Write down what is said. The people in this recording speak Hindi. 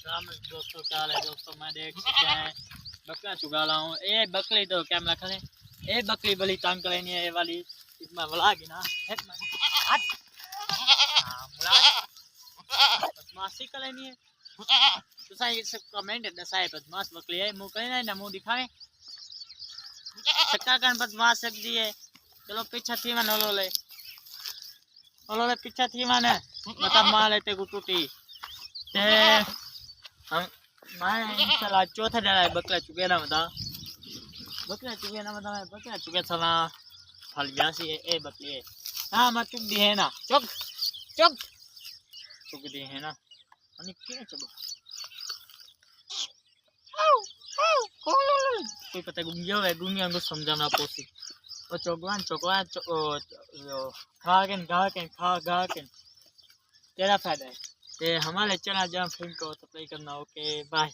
राम दोस्तों, क्या हाल है दोस्तों। मैं देख सकते हैं बकरा चुगा रहा हूँ। ए बकरी तो क्या रखा है। ए बकरी बड़ी तंग करेनी है ये वाली। इसमें बुलागी ना बदमाशी करेनी है तो सही सब कमेंट दसाए बदमाश बकरी है। मुंह करे ना मुंह दिखावे सक्का कर बदमाश सक दिए। चलो पीछा थी मन ओलो पीछा थी मन मतलब मार लेते गुटूटी ते हम मैं चला चौथा डरा है बकरा चुके ना बता बकरा चुके चला फल जासी ए बकरी है। हाँ मैं चुक दी है ना चुक चुक चुक दी है ना अनि के चलो कोई पता गुंगिया है गुंगिया को समझाना पोसी और चौकवान खा के तेरा फायदा है ते हमारे चैनल जहाँ फिल्म को तो प्ले करना। Okay bye.